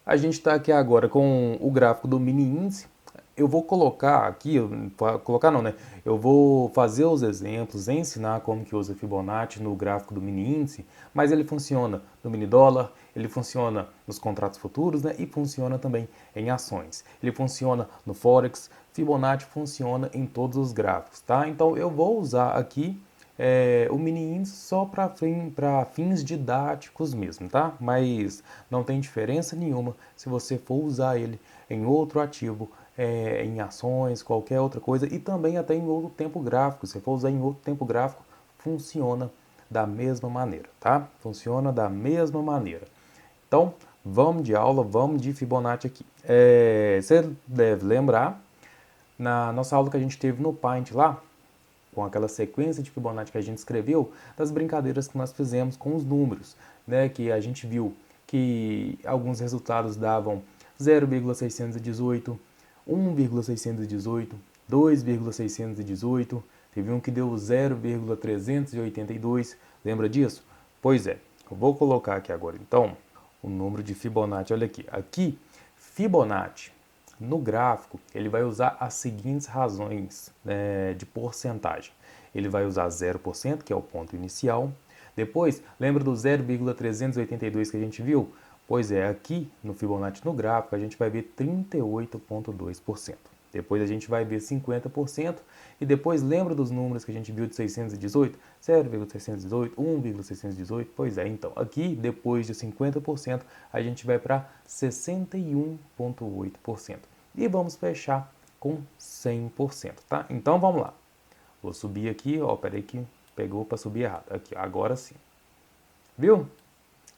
A gente está aqui agora com o gráfico do mini índice. Eu vou colocar aqui, colocar não, né? Eu vou fazer os exemplos, ensinar como que usa Fibonacci no gráfico do mini índice, mas ele funciona no mini dólar, ele funciona nos contratos futuros, né? E funciona também em ações. Ele funciona no Forex, Fibonacci funciona em todos os gráficos, tá? Então eu vou usar aqui o mini índice só para fins didáticos mesmo, tá? Mas não tem diferença nenhuma se você for usar ele em outro ativo, em ações, qualquer outra coisa, e também até em outro tempo gráfico. Se for usar em outro tempo gráfico, funciona da mesma maneira, tá? Funciona da mesma maneira. Então, vamos de aula, vamos de Fibonacci aqui. Você deve lembrar, na nossa aula que a gente teve no Paint lá, com aquela sequência de Fibonacci que a gente escreveu, das brincadeiras que nós fizemos com os números, né? Que a gente viu que alguns resultados davam 0,618, 1,618, 2,618, teve um que deu 0,382, lembra disso? Pois é, eu vou colocar aqui agora então o número de Fibonacci, olha aqui, Fibonacci no gráfico, ele vai usar as seguintes razões, de porcentagem. Ele vai usar 0%, que é o ponto inicial. Depois, lembra do 0,382 que a gente viu? Pois é, aqui no Fibonacci no gráfico, a gente vai ver 38,2%. Depois a gente vai ver 50%. E depois lembra dos números que a gente viu de 618? 0,618, 1,618. Pois é, então aqui depois de 50% a gente vai para 61,8%. E vamos fechar com 100%, tá? Então vamos lá. Vou subir aqui, ó, peraí que pegou para subir errado. Aqui, agora sim. Viu?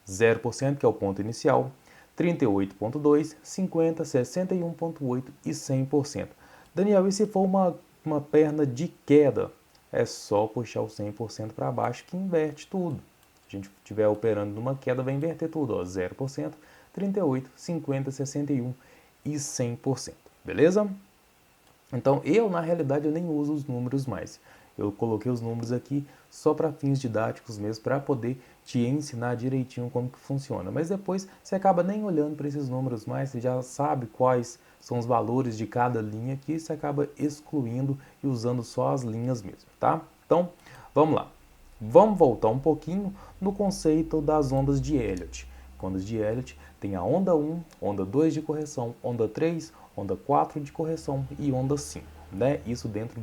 0%, que é o ponto inicial, 38,2%, 50%, 61,8% e 100%. Daniel, e se for uma perna de queda? É só puxar o 100% para baixo que inverte tudo. Se a gente estiver operando numa queda, vai inverter tudo, ó, 0%, 38%, 50%, 61% e 100%. Beleza? Então, na realidade, eu nem uso os números mais. Eu coloquei os números aqui só para fins didáticos mesmo, para poder te ensinar direitinho como que funciona. Mas depois você acaba nem olhando para esses números mais, você já sabe quais são os valores de cada linha aqui, você acaba excluindo e usando só as linhas mesmo, tá? Então, vamos lá. Vamos voltar um pouquinho no conceito das ondas de Elliott. Ondas de Elliott tem a onda 1, onda 2 de correção, onda 3, onda 4 de correção e onda 5, né? Isso dentro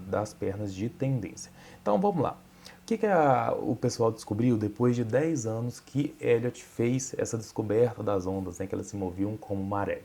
das pernas de tendência. Então vamos lá. O que o pessoal descobriu depois de 10 anos que Elliott fez essa descoberta das ondas, né, que elas se moviam como maré?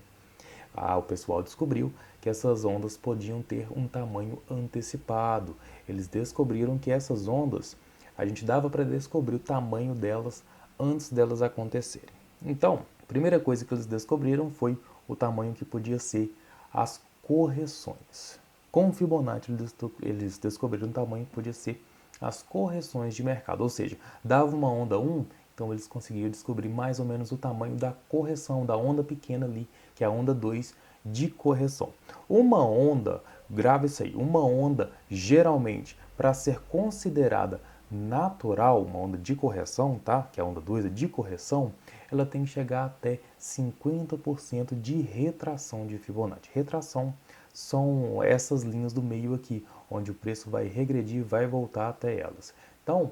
O pessoal descobriu que essas ondas podiam ter um tamanho antecipado. Eles descobriram que essas ondas, a gente dava para descobrir o tamanho delas antes delas acontecerem. Então, a primeira coisa que eles descobriram foi o tamanho que podia ser as correções. Com o Fibonacci, eles descobriram o tamanho que podia ser as correções de mercado, ou seja, dava uma onda 1, então eles conseguiram descobrir mais ou menos o tamanho da correção, da onda pequena ali, que é a onda 2 de correção. Uma onda, grave isso aí, uma onda geralmente para ser considerada natural, uma onda de correção, tá? Que é a onda 2 de correção, ela tem que chegar até 50% de retração de Fibonacci. Retração são essas linhas do meio aqui, onde o preço vai regredir e vai voltar até elas. Então,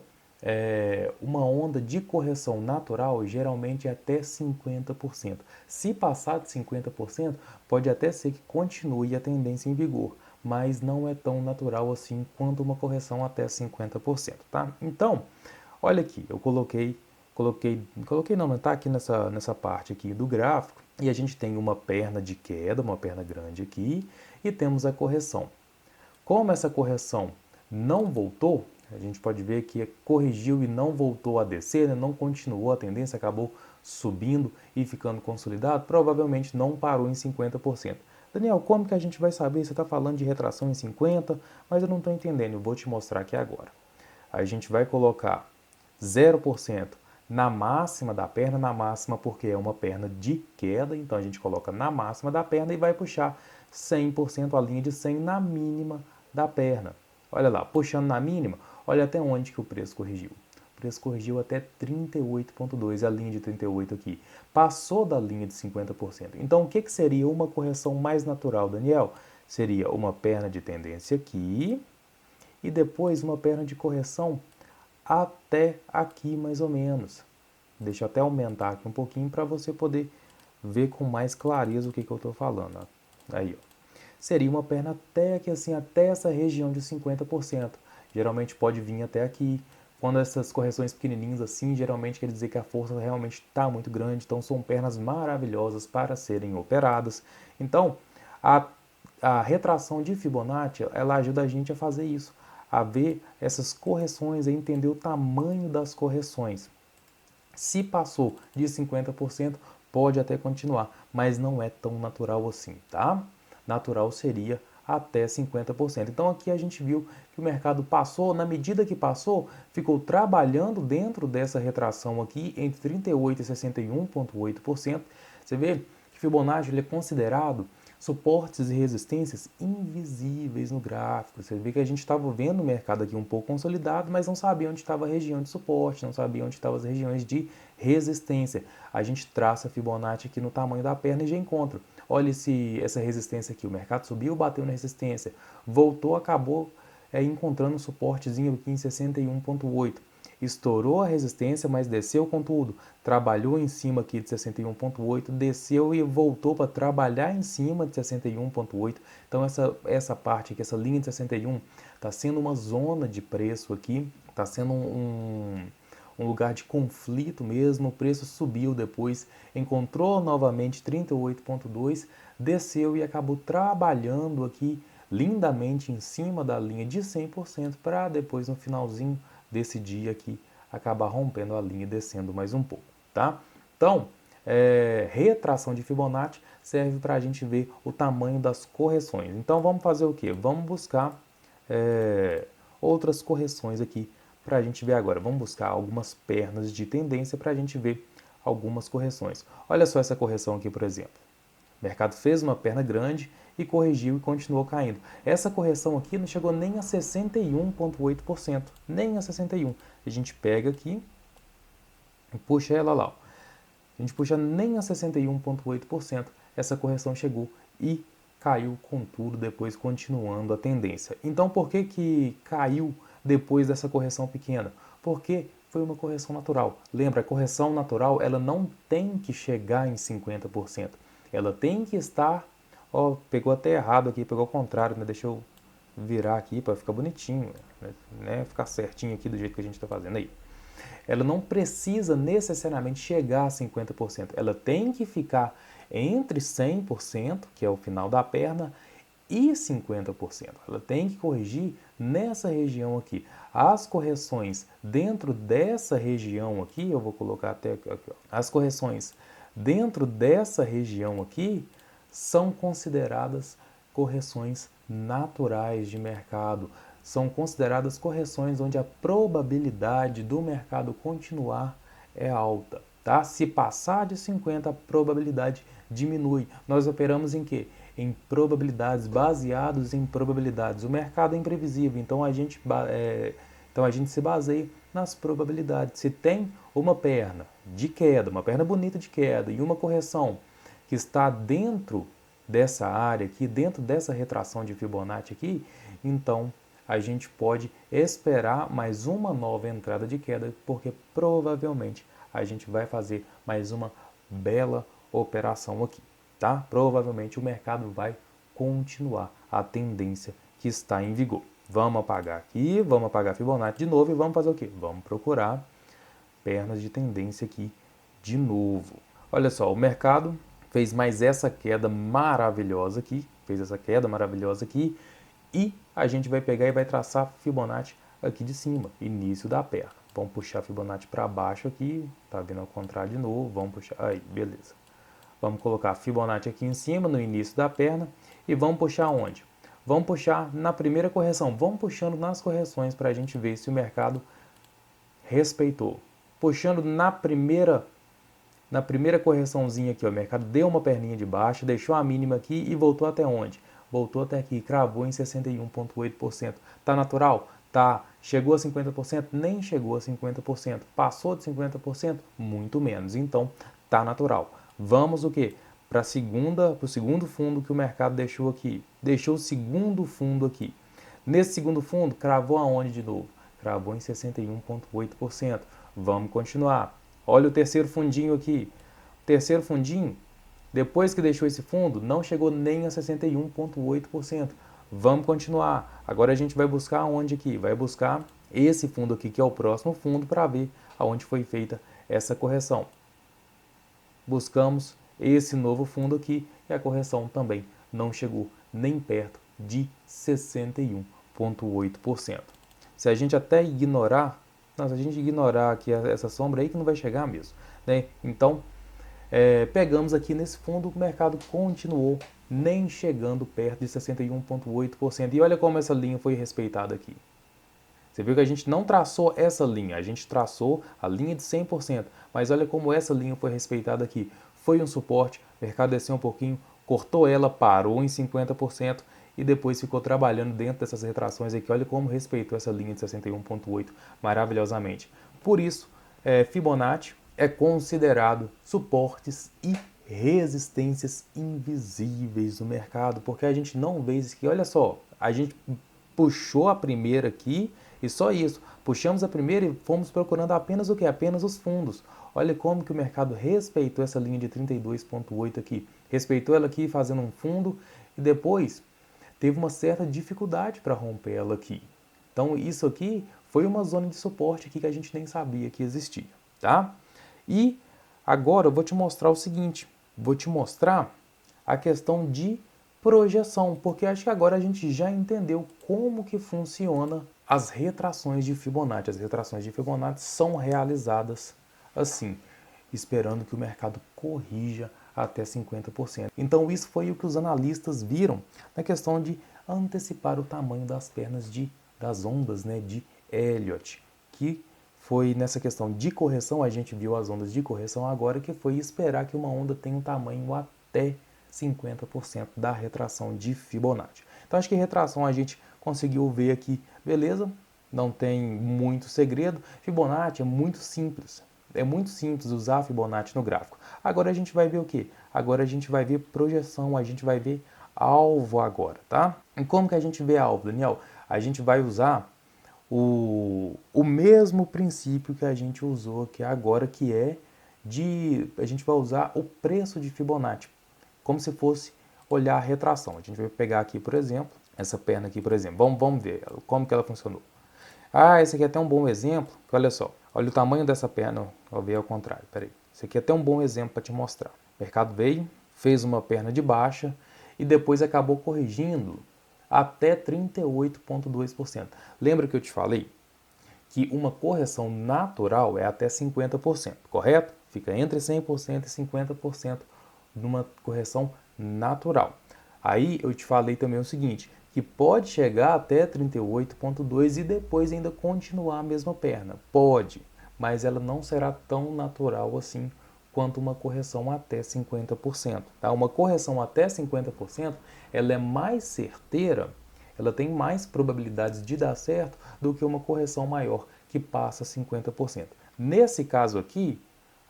uma onda de correção natural geralmente é até 50%. Se passar de 50%, pode até ser que continue a tendência em vigor, mas não é tão natural assim quanto uma correção até 50%, tá? Então, olha aqui, eu coloquei não, tá aqui nessa parte aqui do gráfico, e a gente tem uma perna de queda, uma perna grande aqui, e temos a correção. Como essa correção não voltou, a gente pode ver que corrigiu e não voltou a descer, né? Não continuou a tendência, acabou subindo e ficando consolidado, provavelmente não parou em 50%. Daniel, como que a gente vai saber? Você está falando de retração em 50%, mas eu não estou entendendo, eu vou te mostrar aqui agora. A gente vai colocar 0% na máxima da perna, na máxima porque é uma perna de queda, então a gente coloca na máxima da perna e vai puxar 100%, a linha de 100 na mínima da perna. Olha lá, puxando na mínima, olha até onde que o preço corrigiu. O preço corrigiu até 38,2, a linha de 38 aqui. Passou da linha de 50%. Então, o que seria uma correção mais natural, Daniel? Seria uma perna de tendência aqui e depois uma perna de correção até aqui, mais ou menos. Deixa eu até aumentar aqui um pouquinho para você poder ver com mais clareza o que eu estou falando. Ó. Aí, ó. Seria uma perna até aqui, assim, até essa região de 50%. Geralmente pode vir até aqui. Quando essas correções pequenininhas assim, geralmente quer dizer que a força realmente está muito grande. Então, são pernas maravilhosas para serem operadas. Então, a retração de Fibonacci, ela ajuda a gente a fazer isso. A ver essas correções, a entender o tamanho das correções. Se passou de 50%, pode até continuar, mas não é tão natural assim, tá? Natural seria até 50%. Então aqui a gente viu que o mercado passou, na medida que passou, ficou trabalhando dentro dessa retração aqui entre 38% e 61,8%. Você vê que Fibonacci ele é considerado suportes e resistências invisíveis no gráfico. Você vê que a gente estava vendo o mercado aqui um pouco consolidado, mas não sabia onde estava a região de suporte, não sabia onde estavam as regiões de resistência. A gente traça a Fibonacci aqui no tamanho da perna e já encontra. Olha essa resistência aqui, o mercado subiu, bateu na resistência, voltou, acabou encontrando um suportezinho aqui em 61,8. Estourou a resistência, mas desceu com tudo. Trabalhou em cima aqui de 61,8, desceu e voltou para trabalhar em cima de 61,8. Então essa parte aqui, essa linha de 61, está sendo uma zona de preço aqui, está sendo um lugar de conflito mesmo. O preço subiu depois, encontrou novamente 38,2, desceu e acabou trabalhando aqui lindamente em cima da linha de 100% para depois no finalzinho desse dia aqui acabar rompendo a linha e descendo mais um pouco, tá? Então, retração de Fibonacci serve para a gente ver o tamanho das correções. Então, vamos fazer o que? Vamos buscar outras correções aqui para a gente ver agora. Vamos buscar algumas pernas de tendência para a gente ver algumas correções. Olha só essa correção aqui, por exemplo. O mercado fez uma perna grande e corrigiu e continuou caindo. Essa correção aqui não chegou nem a 61,8%, nem a 61%. A gente pega aqui e puxa ela lá. Ó. A gente puxa nem a 61,8%, essa correção chegou e caiu com tudo, depois continuando a tendência. Então, por que caiu depois dessa correção pequena? Porque foi uma correção natural. Lembra, a correção natural ela não tem que chegar em 50%. Ela tem que estar, ó, pegou até errado aqui, pegou ao contrário, né? Deixa eu virar aqui para ficar bonitinho, né? Ficar certinho aqui do jeito que a gente está fazendo aí. Ela não precisa necessariamente chegar a 50%, ela tem que ficar entre 100%, que é o final da perna, e 50%. Ela tem que corrigir nessa região aqui. As correções dentro dessa região aqui, eu vou colocar até aqui, ó. As correções dentro dessa região aqui são consideradas correções naturais de mercado. São consideradas correções onde a probabilidade do mercado continuar é alta. Tá? Se passar de 50, a probabilidade diminui. Nós operamos em quê? Em probabilidades, baseados em probabilidades. O mercado é imprevisível, então a gente se baseia nas probabilidades. Se tem uma perna de queda, uma perna bonita de queda e uma correção que está dentro dessa área aqui, dentro dessa retração de Fibonacci aqui, então a gente pode esperar mais uma nova entrada de queda, porque provavelmente a gente vai fazer mais uma bela operação aqui, tá? Provavelmente o mercado vai continuar a tendência que está em vigor. Vamos apagar aqui, vamos apagar Fibonacci de novo e vamos fazer o quê? Vamos procurar pernas de tendência aqui de novo. Olha só, o mercado fez mais essa queda maravilhosa aqui, e a gente vai pegar e vai traçar Fibonacci aqui de cima, início da perna. Vamos puxar Fibonacci para baixo aqui, tá vendo ao contrário de novo, vamos puxar, aí, beleza. Vamos colocar Fibonacci aqui em cima, no início da perna, e vamos puxar onde? Vamos puxar na primeira correção, vamos puxando nas correções para a gente ver se o mercado respeitou. Puxando na primeira correçãozinha aqui, ó, o mercado deu uma perninha de baixo, deixou a mínima aqui e voltou até onde? Voltou até aqui, cravou em 61,8%. Tá natural? Tá. Chegou a 50%? Nem chegou a 50%. Passou de 50%? Muito menos. Então, tá natural. Vamos o quê? Para o segundo fundo que o mercado deixou aqui. Deixou o segundo fundo aqui. Nesse segundo fundo, cravou aonde de novo? Cravou em 61,8%. Vamos continuar. Olha o terceiro fundinho aqui. O terceiro fundinho, depois que deixou esse fundo, não chegou nem a 61,8%. Vamos continuar. Agora a gente vai buscar onde aqui? Vai buscar esse fundo aqui, que é o próximo fundo, para ver aonde foi feita essa correção. Buscamos esse novo fundo aqui e a correção também não chegou nem perto de 61,8%. Se a gente até ignorar, se a gente ignorar aqui essa sombra aí, que não vai chegar mesmo, né? Então, pegamos aqui nesse fundo, o mercado continuou nem chegando perto de 61,8%. E olha como essa linha foi respeitada aqui. Você viu que a gente não traçou essa linha, a gente traçou a linha de 100%, mas olha como essa linha foi respeitada aqui. Foi um suporte, o mercado desceu um pouquinho, cortou ela, parou em 50% e depois ficou trabalhando dentro dessas retrações aqui. Olha como respeitou essa linha de 61,8 maravilhosamente. Por isso, Fibonacci é considerado suportes e resistências invisíveis do mercado, porque a gente não vê isso aqui. Olha só, a gente puxou a primeira aqui e só isso. Puxamos a primeira e fomos procurando apenas o que? Apenas os fundos. Olha como que o mercado respeitou essa linha de 32,8 aqui. Respeitou ela aqui fazendo um fundo e depois teve uma certa dificuldade para romper ela aqui. Então isso aqui foi uma zona de suporte aqui que a gente nem sabia que existia, tá? E agora eu vou te mostrar o seguinte, vou te mostrar a questão de projeção, porque acho que agora a gente já entendeu como que funciona as retrações de Fibonacci. As retrações de Fibonacci são realizadas assim, esperando que o mercado corrija até 50%. Então isso foi o que os analistas viram na questão de antecipar o tamanho das pernas das ondas, né, de Elliott, que foi nessa questão de correção, a gente viu as ondas de correção agora, que foi esperar que uma onda tenha um tamanho até 50% da retração de Fibonacci. Então acho que retração a gente conseguiu ver aqui, beleza? Não tem muito segredo. Fibonacci é muito simples. É muito simples usar Fibonacci no gráfico. Agora a gente vai ver o quê? Agora a gente vai ver projeção, a gente vai ver alvo agora, tá? E como que a gente vê alvo, Daniel? A gente vai usar o mesmo princípio que a gente usou aqui agora, que é a gente vai usar o preço de Fibonacci, como se fosse olhar a retração. A gente vai pegar aqui, por exemplo, essa perna aqui, por exemplo. Vamos ver como que ela funcionou. Esse aqui é até um bom exemplo, olha só. Olha o tamanho dessa perna, eu ver ao contrário, peraí. Esse aqui é até um bom exemplo para te mostrar. O mercado veio, fez uma perna de baixa e depois acabou corrigindo até 38,2%. Lembra que eu te falei que uma correção natural é até 50%, correto? Fica entre 100% e 50% numa correção natural. Aí eu te falei também o seguinte, que pode chegar até 38,2 e depois ainda continuar a mesma perna. Pode, mas ela não será tão natural assim quanto uma correção até 50%. Tá? Uma correção até 50%, ela é mais certeira, ela tem mais probabilidades de dar certo do que uma correção maior, que passa 50%. Nesse caso aqui,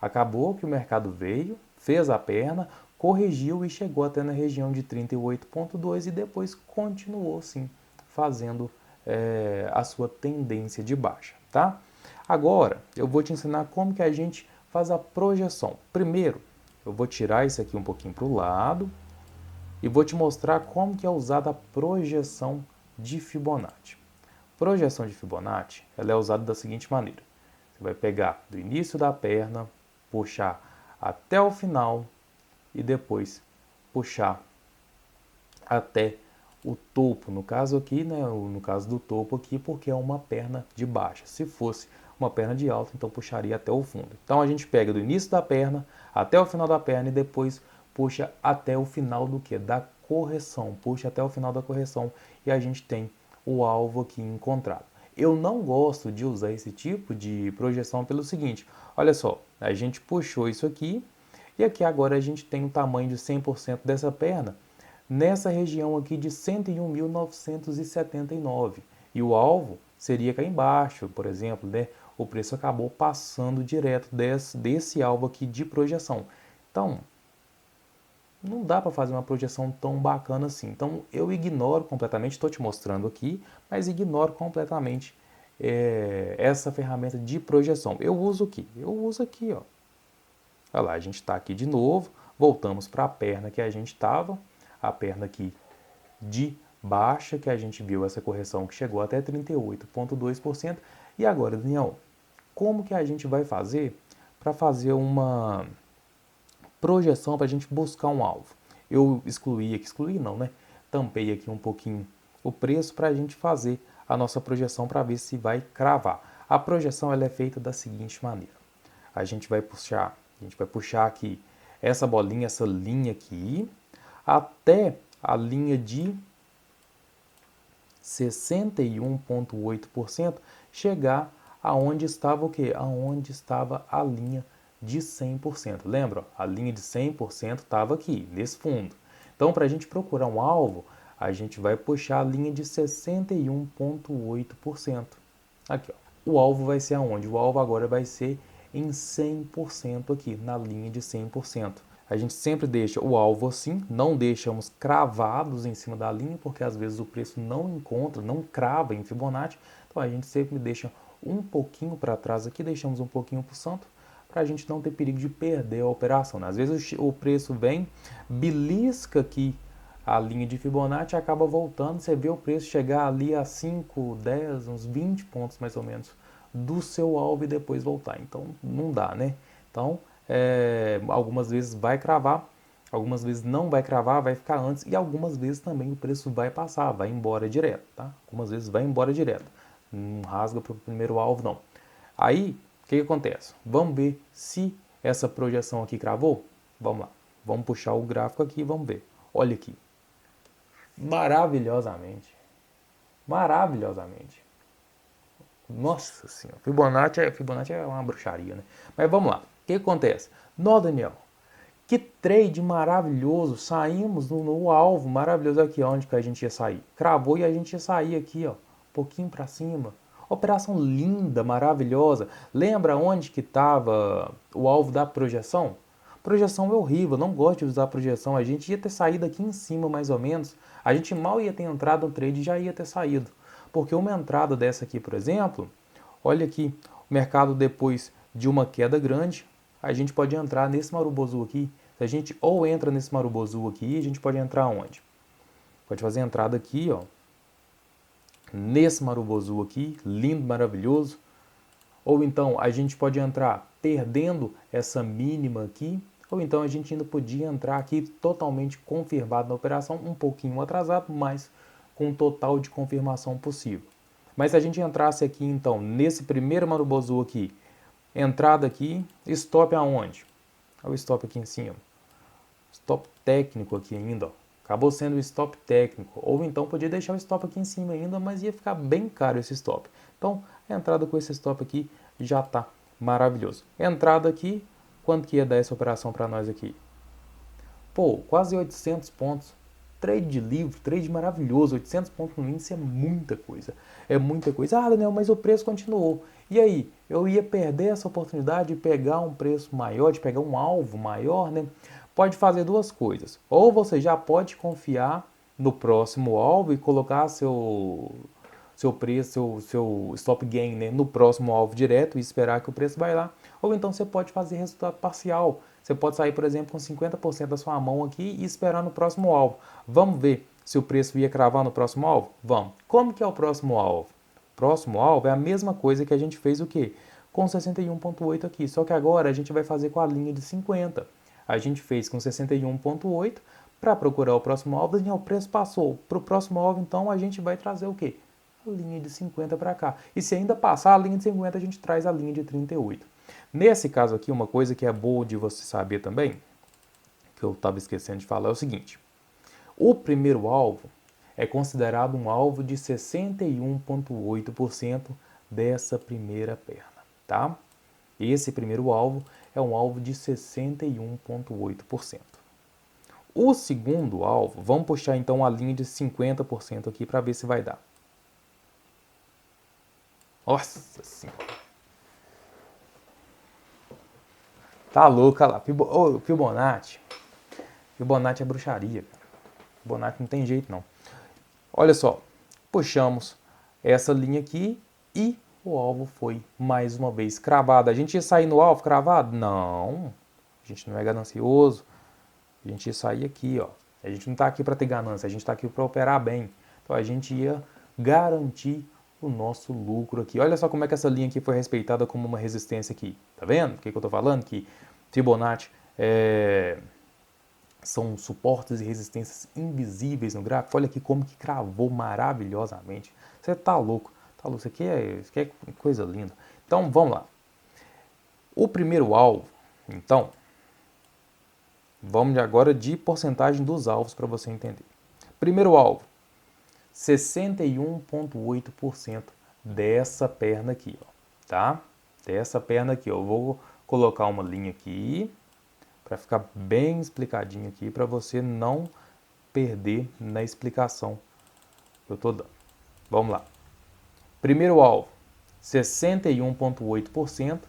acabou que o mercado veio, fez a perna, corrigiu e chegou até na região de 38,2 e depois continuou sim fazendo a sua tendência de baixa, tá? Agora eu vou te ensinar como que a gente faz a projeção. Primeiro, eu vou tirar isso aqui um pouquinho para o lado e vou te mostrar como que é usada a projeção de Fibonacci. Projeção de Fibonacci, ela é usada da seguinte maneira. Você vai pegar do início da perna, puxar até o final e depois puxar até o topo. No caso aqui, né, no caso do topo aqui, porque é uma perna de baixa. Se fosse uma perna de alta, então puxaria até o fundo. Então a gente pega do início da perna até o final da perna e depois puxa até o final do que? Da correção. Puxa até o final da correção e a gente tem o alvo aqui encontrado. Eu não gosto de usar esse tipo de projeção pelo seguinte, olha só, a gente puxou isso aqui e aqui agora a gente tem o tamanho de 100% dessa perna nessa região aqui de 101.979 e o alvo seria cá embaixo, por exemplo, né? O preço acabou passando direto desse alvo aqui de projeção. Então, não dá para fazer uma projeção tão bacana assim. Então, eu ignoro completamente, estou te mostrando aqui, mas ignoro completamente essa ferramenta de projeção. Eu uso aqui, ó. Olha lá, a gente está aqui de novo, voltamos para a perna que a gente estava, a perna aqui de baixa, que a gente viu essa correção que chegou até 38,2%. E agora, Daniel, como que a gente vai fazer para fazer uma projeção para a gente buscar um alvo? Eu excluí não, né? Tampei aqui um pouquinho o preço para a gente fazer a nossa projeção para ver se vai cravar. A projeção ela é feita da seguinte maneira. A gente vai puxar aqui essa bolinha, essa linha aqui, até a linha de 61,8%, chegar aonde estava o quê? Aonde estava a linha de 100%. Lembra? A linha de 100% estava aqui, nesse fundo. Então, para a gente procurar um alvo, a gente vai puxar a linha de 61,8%. Aqui, ó. O alvo vai ser aonde? O alvo agora vai ser em 100% aqui, na linha de 100%. A gente sempre deixa o alvo assim, não deixamos cravados em cima da linha, porque às vezes o preço não crava em Fibonacci. Então a gente sempre deixa um pouquinho para trás aqui, deixamos um pouquinho para o santo, para a gente não ter perigo de perder a operação. Às vezes o preço vem, belisca aqui a linha de Fibonacci, acaba voltando, você vê o preço chegar ali a 5, 10, uns 20 pontos mais ou menos do seu alvo e depois voltar. Então não dá, né? Então algumas vezes vai cravar, algumas vezes não vai cravar, vai ficar antes, e algumas vezes também o preço vai passar, vai embora direto, tá? Algumas vezes vai embora direto, não rasga para o primeiro alvo não. Aí, o que acontece? Vamos ver se essa projeção aqui cravou? Vamos lá, vamos puxar o gráfico aqui e vamos ver. Olha aqui, maravilhosamente, nossa senhora, Fibonacci é uma bruxaria, né? Mas vamos lá, o que acontece? Nó, Daniel, que trade maravilhoso, saímos no alvo maravilhoso aqui, onde que a gente ia sair. Cravou e a gente ia sair aqui, ó, um pouquinho para cima. Operação linda, maravilhosa. Lembra onde que estava o alvo da projeção? Projeção é horrível, não gosto de usar projeção. A gente ia ter saído aqui em cima, mais ou menos. A gente mal ia ter entrado no trade e já ia ter saído. Porque uma entrada dessa aqui, por exemplo, olha aqui, o mercado depois de uma queda grande, a gente pode entrar nesse marubozu aqui. Se a gente ou entra nesse marubozu aqui, a gente pode entrar onde? Pode fazer a entrada aqui, ó, nesse marubozu aqui, lindo, maravilhoso. Ou então a gente pode entrar perdendo essa mínima aqui, ou então a gente ainda podia entrar aqui totalmente confirmado na operação, um pouquinho atrasado, mas com um total de confirmação possível. Mas se a gente entrasse aqui então nesse primeiro marubozu aqui, entrada aqui, stop aonde? Olha o stop aqui em cima. Stop técnico aqui ainda, ó. Acabou sendo o stop técnico. Ou então podia deixar o stop aqui em cima ainda, mas ia ficar bem caro esse stop. Então, a entrada com esse stop aqui já está maravilhoso. Entrada aqui, quanto que ia dar essa operação para nós aqui? Pô, quase 800 pontos. Trade livre, trade maravilhoso. 800 pontos no índice é muita coisa. É muita coisa. Ah, Daniel, mas o preço continuou. E aí? Eu ia perder essa oportunidade de pegar um preço maior, de pegar um alvo maior, né? Pode fazer duas coisas. Ou você já pode confiar no próximo alvo e colocar seu preço, seu stop gain, né, no próximo alvo direto e esperar que o preço vai lá. Ou então você pode fazer resultado parcial. Você pode sair, por exemplo, com 50% da sua mão aqui e esperar no próximo alvo. Vamos ver se o preço ia cravar no próximo alvo? Vamos. Como que é o próximo alvo? O próximo alvo é a mesma coisa que a gente fez o quê? Com 61,8 aqui. Só que agora a gente vai fazer com a linha de 50. A gente fez com 61,8 para procurar o próximo alvo. O preço passou. Para o próximo alvo, então, a gente vai trazer o quê? A linha de 50 para cá. E se ainda passar a linha de 50, a gente traz a linha de 38. Nesse caso aqui, uma coisa que é boa de você saber também, que eu estava esquecendo de falar, é o seguinte. O primeiro alvo é considerado um alvo de 61,8% dessa primeira perna, tá? Esse primeiro alvo é um alvo de 61,8%. O segundo alvo, vamos puxar então a linha de 50% aqui para ver se vai dar. Nossa senhora. Tá louca lá. Fibonacci. Fibonacci é bruxaria, cara. Fibonacci não tem jeito, não. Olha só. Puxamos essa linha aqui e o alvo foi mais uma vez cravado. A gente ia sair no alvo cravado? Não. A gente não é ganancioso. A gente ia sair aqui, ó. A gente não está aqui para ter ganância, a gente está aqui para operar bem. Então a gente ia garantir o nosso lucro aqui. Olha só como é que essa linha aqui foi respeitada como uma resistência aqui. Tá vendo? O que eu estou falando? Que Fibonacci são suportes e resistências invisíveis no gráfico. Olha aqui como que cravou maravilhosamente. Você tá louco. Tá louco. Isso aqui é coisa linda. Então vamos lá. O primeiro alvo, então, vamos agora de porcentagem dos alvos para você entender. Primeiro alvo, 61,8% dessa perna aqui, ó, tá? Dessa perna aqui, ó. Eu vou colocar uma linha aqui para ficar bem explicadinho aqui para você não perder na explicação que eu tô dando. Vamos lá. Primeiro alvo, 61,8%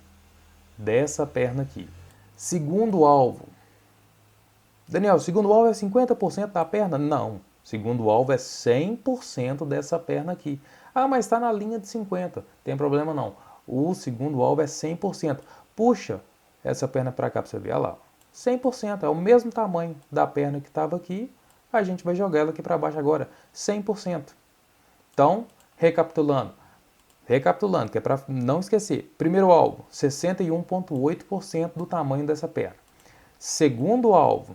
dessa perna aqui. Segundo alvo, Daniel, segundo alvo é 50% da perna? Não. Segundo alvo é 100% dessa perna aqui. Ah, mas está na linha de 50%. Tem problema não. O segundo alvo é 100%. Puxa essa perna para cá para você ver. Olha lá. 100%. É o mesmo tamanho da perna que estava aqui. A gente vai jogar ela aqui para baixo agora. 100%. Então, recapitulando, que é para não esquecer. Primeiro alvo, 61,8% do tamanho dessa perna. Segundo alvo,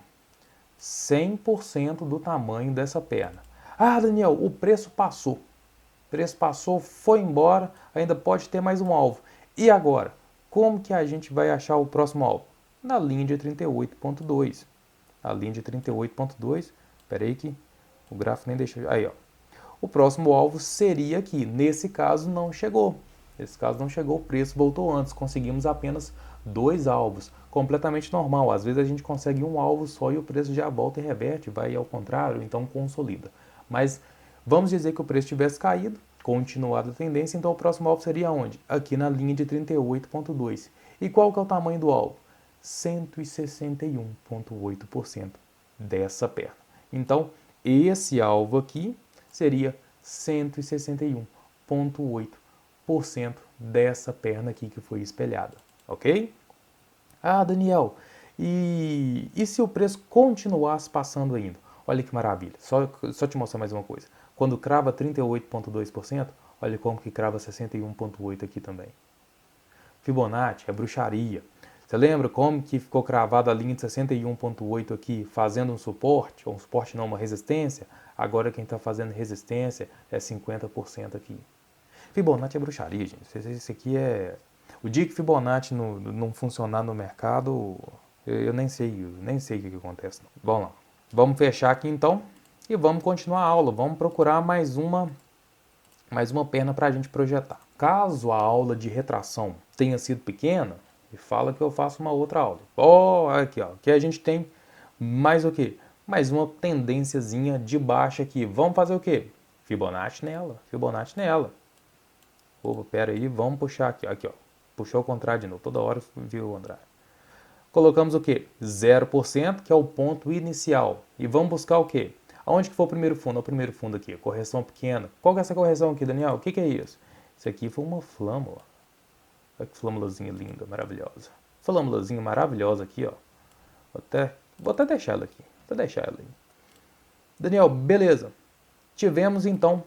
100% do tamanho dessa perna. Ah, Daniel, o preço passou. O preço passou, foi embora, ainda pode ter mais um alvo. E agora? Como que a gente vai achar o próximo alvo? Na linha de 38,2. A linha de 38,2. Espera aí que o gráfico nem deixa... Aí, ó. O próximo alvo seria aqui. Nesse caso, não chegou. Nesse caso, não chegou, o preço voltou antes. Conseguimos apenas 2 alvos. Completamente normal. Às vezes a gente consegue um alvo só e o preço já volta e reverte, vai ao contrário, então consolida. Mas vamos dizer que o preço tivesse caído, continuado a tendência, então o próximo alvo seria onde? Aqui na linha de 38,2. E qual que é o tamanho do alvo? 161,8% dessa perna. Então, esse alvo aqui seria 161,8% dessa perna aqui que foi espelhada, ok? Ah, Daniel, e se o preço continuasse passando ainda? Olha que maravilha, só te mostrar mais uma coisa. Quando crava 38,2%, olha como que crava 61,8% aqui também. Fibonacci é bruxaria. Você lembra como que ficou cravada a linha de 61,8 aqui, fazendo um suporte, ou um suporte não, uma resistência? Agora quem está fazendo resistência é 50% aqui. Fibonacci é bruxaria, gente. Isso aqui é... O dia que Fibonacci não funcionar no mercado, eu nem sei o que acontece. Não. Vamos lá. Vamos fechar aqui então e vamos continuar a aula. Vamos procurar mais uma perna para a gente projetar. Caso a aula de retração tenha sido pequena, me fala que eu faço uma outra aula. Aqui, ó. Aqui a gente tem mais o quê? Mais uma tendênciazinha de baixa aqui. Vamos fazer o quê? Fibonacci nela. Opa, pera aí, vamos puxar aqui. Aqui, ó. Puxou ao contrário de novo. Toda hora viu, André. Colocamos o quê? 0%, que é o ponto inicial. E vamos buscar o quê? Aonde que foi o primeiro fundo? O primeiro fundo aqui, correção pequena. Qual que é essa correção aqui, Daniel? O que é isso? Isso aqui foi uma flâmula. Olha que flâmulazinha linda, maravilhosa. Flâmulazinha maravilhosa aqui, ó. Vou até deixar ela aqui. Vou deixar ela aí. Daniel, beleza. Tivemos, então,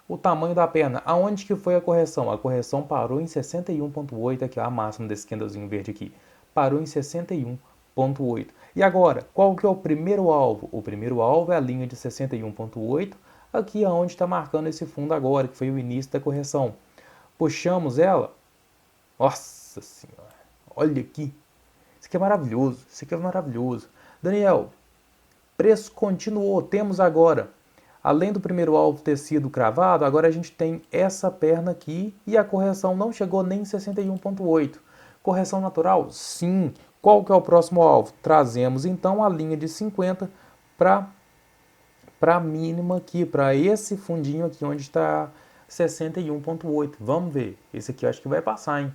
o tamanho da perna. Aonde que foi a correção? A correção parou em 61,8, aqui, ó, a máxima desse candlezinho verde aqui. Parou em 61,8. E agora, qual que é o primeiro alvo? O primeiro alvo é a linha de 61,8, aqui aonde está marcando esse fundo agora, que foi o início da correção. Puxamos ela. Nossa senhora, olha aqui. Isso aqui é maravilhoso. Daniel, preço continuou. Temos agora, além do primeiro alvo ter sido cravado, agora a gente tem essa perna aqui e a correção não chegou nem em 61,8. Correção natural? Sim. Qual que é o próximo alvo? Trazemos então a linha de 50 para a mínima aqui, para esse fundinho aqui onde está 61,8. Vamos ver. Esse aqui eu acho que vai passar, hein?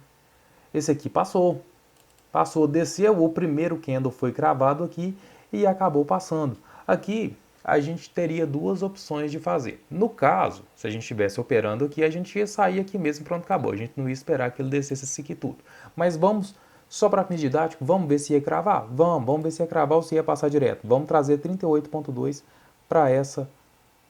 Esse aqui passou. Passou, desceu, o primeiro candle foi cravado aqui e acabou passando. Aqui a gente teria duas opções de fazer. No caso, se a gente estivesse operando aqui, a gente ia sair aqui mesmo, pronto, acabou. A gente não ia esperar que ele descesse esse aqui tudo. Mas vamos, só para fim didático, vamos ver se ia cravar? Vamos ver se ia cravar ou se ia passar direto. Vamos trazer 38,2 para essa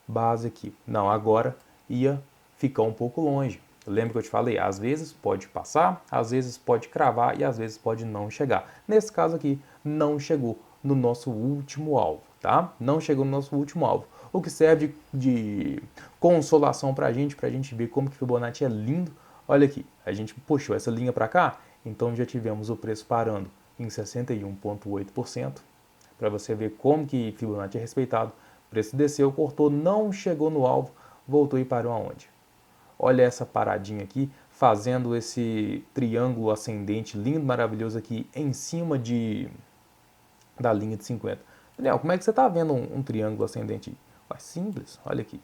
base aqui. Não, agora ia ficar um pouco longe. Lembra que eu te falei? Às vezes pode passar, às vezes pode cravar e às vezes pode não chegar. Nesse caso aqui, não chegou no nosso último alvo, tá? Não chegou no nosso último alvo. O que serve de consolação pra gente ver como que Fibonacci é lindo. Olha aqui, a gente puxou essa linha para cá, então já tivemos o preço parando em 61,8%. Para você ver como que Fibonacci é respeitado. O preço desceu, cortou, não chegou no alvo, voltou e parou aonde? Olha essa paradinha aqui, fazendo esse triângulo ascendente lindo, maravilhoso aqui em cima da linha de 50. Daniel, como é que você está vendo um triângulo ascendente? Simples, olha aqui.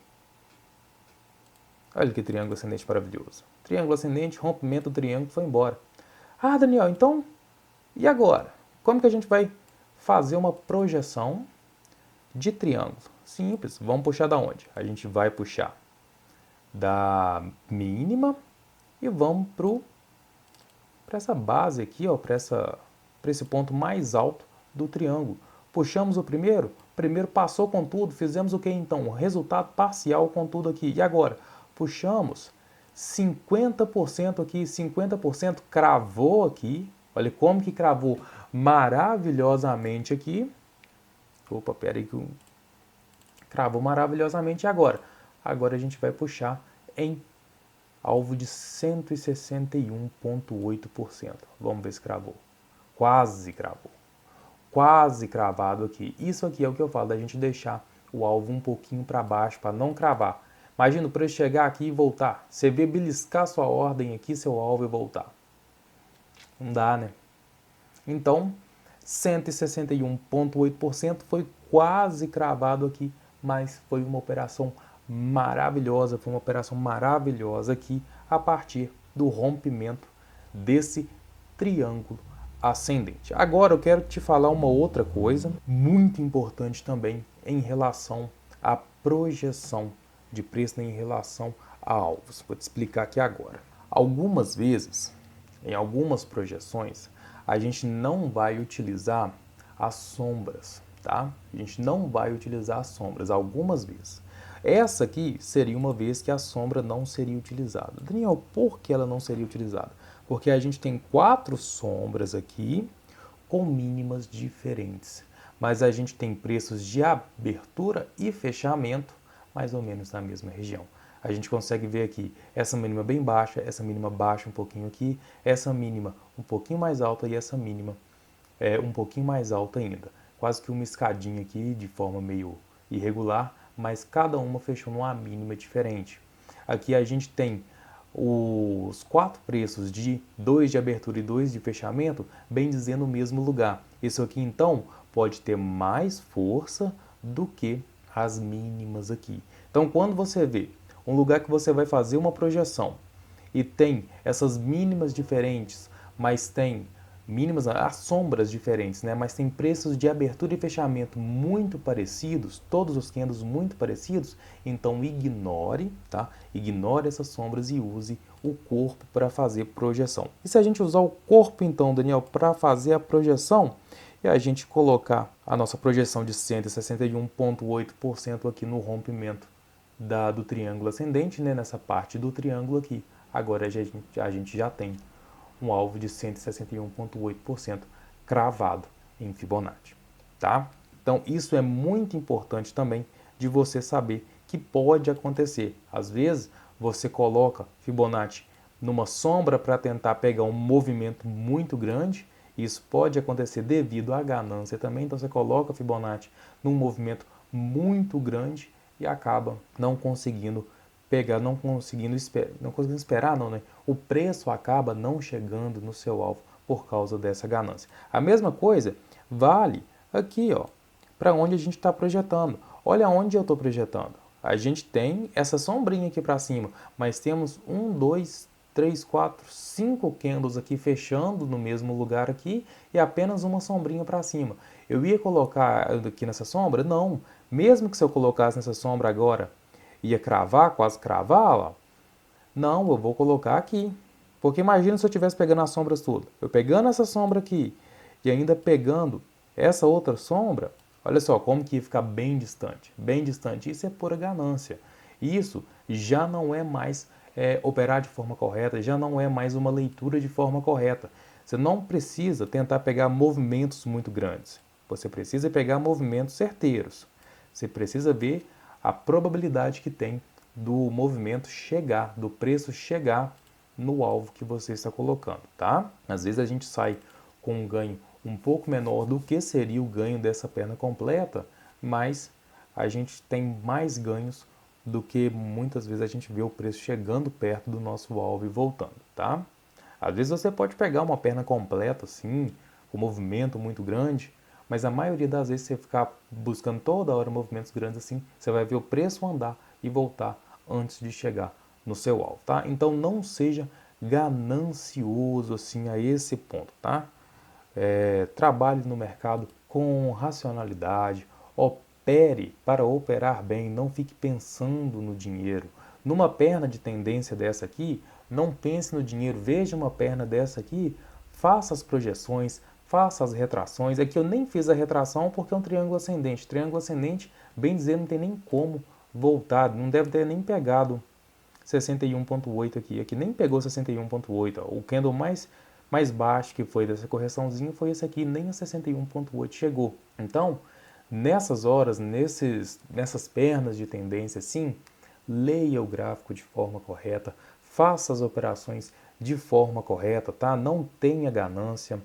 Olha que triângulo ascendente maravilhoso. Triângulo ascendente, rompimento do triângulo, foi embora. Ah, Daniel, então, e agora? Como que a gente vai fazer uma projeção de triângulo? Simples, vamos puxar da onde? A gente vai puxar da mínima e vamos para essa base aqui, para esse ponto mais alto do triângulo. Puxamos o primeiro passou com tudo, fizemos o que então? O resultado parcial com tudo aqui. E agora? Puxamos 50% aqui, 50% cravou aqui. Olha como que cravou maravilhosamente aqui. Opa, pera aí que cravou maravilhosamente. E agora? Agora a gente vai puxar em alvo de 161,8%. Vamos ver se cravou. Quase cravou. Quase cravado aqui. Isso aqui é o que eu falo, da gente deixar o alvo um pouquinho para baixo, para não cravar. Imagina o preço chegar aqui e voltar. Você vê beliscar sua ordem aqui, seu alvo e voltar. Não dá, né? Então, 161,8% foi quase cravado aqui, mas foi uma operação maravilhosa, aqui a partir do rompimento desse triângulo ascendente. Agora eu quero te falar uma outra coisa muito importante também em relação à projeção de preço, em relação a alvos. Vou te explicar aqui agora. Algumas vezes, em algumas projeções, a gente não vai utilizar as sombras, tá? A gente não vai utilizar as sombras algumas vezes. Essa aqui seria uma vez que a sombra não seria utilizada. Daniel, por que ela não seria utilizada? Porque a gente tem 4 sombras aqui com mínimas diferentes. Mas a gente tem preços de abertura e fechamento mais ou menos na mesma região. A gente consegue ver aqui essa mínima bem baixa, essa mínima baixa um pouquinho aqui, essa mínima um pouquinho mais alta e essa mínima um pouquinho mais alta ainda. Quase que uma escadinha aqui de forma meio irregular, mas cada uma fechou numa mínima diferente. Aqui a gente tem os 4 preços de 2 de abertura e 2 de fechamento, bem dizendo no mesmo lugar. Isso aqui então pode ter mais força do que as mínimas aqui. Então quando você vê um lugar que você vai fazer uma projeção e tem essas mínimas diferentes, mas tem mínimas, as sombras diferentes, né? Mas tem preços de abertura e fechamento muito parecidos, todos os candles muito parecidos, então ignore, tá? Ignore essas sombras e use o corpo para fazer projeção. E se a gente usar o corpo então, Daniel, para fazer a projeção, e a gente colocar a nossa projeção de 161,8% aqui no rompimento do triângulo ascendente, né? Nessa parte do triângulo aqui, agora a gente já tem um alvo de 161,8% cravado em Fibonacci, tá? Então isso é muito importante também de você saber que pode acontecer. Às vezes você coloca Fibonacci numa sombra para tentar pegar um movimento muito grande, isso pode acontecer devido à ganância também, então você coloca Fibonacci num movimento muito grande e acaba não conseguindo pegar, não conseguindo esperar, não, né? O preço acaba não chegando no seu alvo por causa dessa ganância. A mesma coisa vale aqui, ó, para onde a gente está projetando. Olha onde eu estou projetando. a gente tem essa sombrinha aqui para cima, mas temos 1, 2, 3, 4, 5 candles aqui fechando no mesmo lugar aqui e apenas uma sombrinha para cima. Eu ia colocar aqui nessa sombra? Não. Mesmo que se eu colocasse nessa sombra agora, ia cravar, quase cravar, ó. Não, eu vou colocar aqui. Porque imagina se eu estivesse pegando as sombras todas. Eu pegando essa sombra aqui e ainda pegando essa outra sombra, olha só como que ia ficar bem distante. Bem distante. Isso é pura ganância. Isso já não é mais operar de forma correta, já não é mais uma leitura de forma correta. Você não precisa tentar pegar movimentos muito grandes. Você precisa pegar movimentos certeiros. Você precisa ver a probabilidade que tem do movimento chegar, do preço chegar no alvo que você está colocando, tá? Às vezes a gente sai com um ganho um pouco menor do que seria o ganho dessa perna completa, mas a gente tem mais ganhos do que muitas vezes a gente vê o preço chegando perto do nosso alvo e voltando, tá? Às vezes você pode pegar uma perna completa assim, com movimento muito grande, mas a maioria das vezes você ficar buscando toda hora movimentos grandes assim, você vai ver o preço andar e voltar antes de chegar no seu alvo, tá? Então não seja ganancioso assim a esse ponto, tá? Trabalhe no mercado com racionalidade, opere para operar bem, não fique pensando no dinheiro. Numa perna de tendência dessa aqui, não pense no dinheiro, veja uma perna dessa aqui, faça as projeções, faça as retrações. Aqui eu nem fiz a retração porque é um triângulo ascendente. Triângulo ascendente, bem dizer, não tem nem como voltar, não deve ter nem pegado 61.8 aqui. Aqui nem pegou 61.8. O candle mais baixo que foi dessa correçãozinha foi esse aqui, nem a 61.8 chegou. Então, nessas horas, nessas pernas de tendência, sim, leia o gráfico de forma correta, faça as operações de forma correta, tá? Não tenha ganância,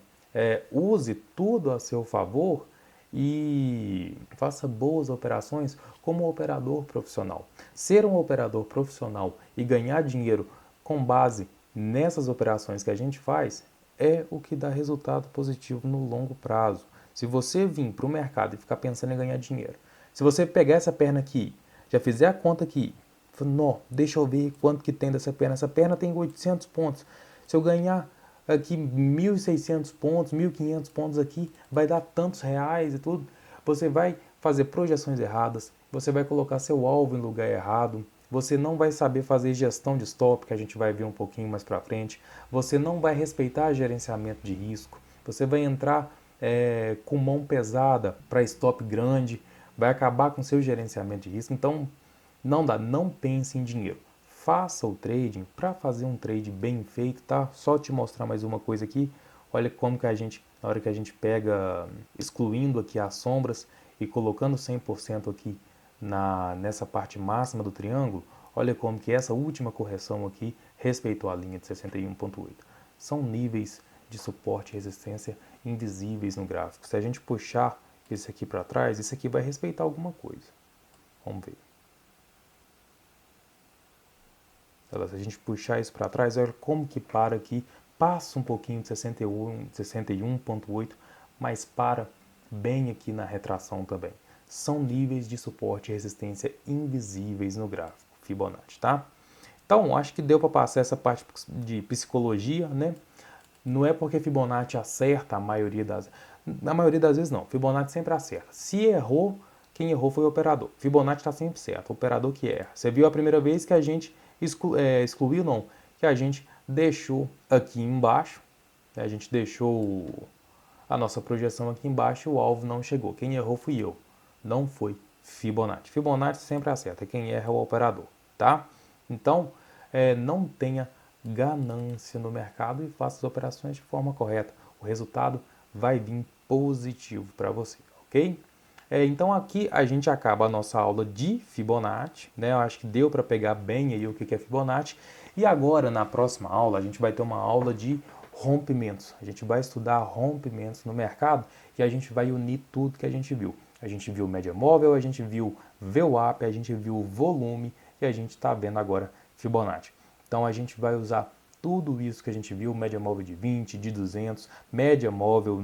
use tudo a seu favor e faça boas operações como operador profissional. Ser um operador profissional e ganhar dinheiro com base nessas operações que a gente faz é o que dá resultado positivo no longo prazo. Se você vir para o mercado e ficar pensando em ganhar dinheiro, se você pegar essa perna aqui, já fizer a conta aqui, não, deixa eu ver quanto que tem dessa perna. Essa perna tem 800 pontos. Se eu ganhar aqui 1.600 pontos, 1.500 pontos aqui, vai dar tantos reais e tudo. Você vai fazer projeções erradas, você vai colocar seu alvo em lugar errado, você não vai saber fazer gestão de stop, que a gente vai ver um pouquinho mais para frente, você não vai respeitar gerenciamento de risco, você vai entrar com mão pesada para stop grande, vai acabar com seu gerenciamento de risco. Então, não dá, não pense em dinheiro. Faça o trading para fazer um trade bem feito, tá? Só te mostrar mais uma coisa aqui. Olha como que a gente, na hora que a gente pega, excluindo aqui as sombras e colocando 100% aqui nessa parte máxima do triângulo, olha como que essa última correção aqui respeitou a linha de 61.8. São níveis de suporte e resistência invisíveis no gráfico. Se a gente puxar esse aqui para trás, esse aqui vai respeitar alguma coisa. Vamos ver. Se a gente puxar isso para trás, olha como que para aqui, passa um pouquinho de 61.8, mas para bem aqui na retração também. São níveis de suporte e resistência invisíveis no gráfico Fibonacci, tá? Então, acho que deu para passar essa parte de psicologia, né? Não é porque Fibonacci acerta na maioria das vezes não, Fibonacci sempre acerta. Se errou, quem errou foi o operador. Fibonacci está sempre certo, o operador que erra. Você viu a primeira vez que a gente excluiu, não, que a gente deixou aqui embaixo, a gente deixou a nossa projeção aqui embaixo e o alvo não chegou. Quem errou fui eu, não foi Fibonacci. Fibonacci sempre acerta, quem erra é o operador, tá? Então, não tenha ganância no mercado e faça as operações de forma correta. O resultado vai vir positivo para você, ok? Então aqui a gente acaba a nossa aula de Fibonacci, né? Eu acho que deu para pegar bem aí o que é Fibonacci. E agora, na próxima aula, a gente vai ter uma aula de rompimentos. A gente vai estudar rompimentos no mercado e a gente vai unir tudo que a gente viu. A gente viu média móvel, a gente viu VWAP, a gente viu volume e a gente está vendo agora Fibonacci. Então a gente vai usar tudo isso que a gente viu, média móvel de 20, de 200, média móvel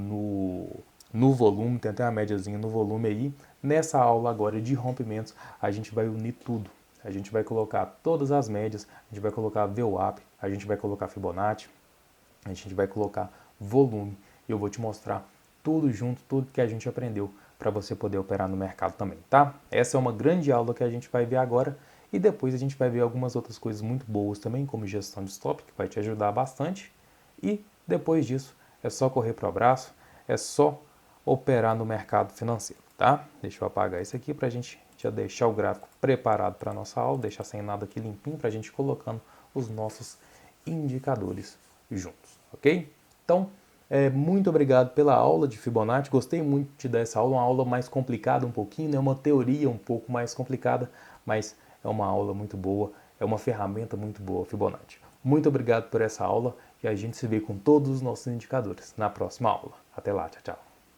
no volume, tem até uma médiazinha no volume aí. Nessa aula agora de rompimentos, a gente vai unir tudo. a gente vai colocar todas as médias, a gente vai colocar VWAP, a gente vai colocar Fibonacci, a gente vai colocar volume e eu vou te mostrar tudo junto, tudo que a gente aprendeu para você poder operar no mercado também, tá? Essa é uma grande aula que a gente vai ver agora e depois a gente vai ver algumas outras coisas muito boas também, como gestão de stop, que vai te ajudar bastante. E depois disso é só correr para o abraço, é só operar no mercado financeiro, tá? Deixa eu apagar isso aqui para a gente já deixar o gráfico preparado para a nossa aula, deixar sem nada aqui limpinho para a gente ir colocando os nossos indicadores juntos, ok? Então, muito obrigado pela aula de Fibonacci, gostei muito de te dar essa aula, uma aula mais complicada um pouquinho, né? Uma teoria um pouco mais complicada, mas é uma aula muito boa, é uma ferramenta muito boa, Fibonacci. Muito obrigado por essa aula e a gente se vê com todos os nossos indicadores na próxima aula. Até lá, tchau, tchau.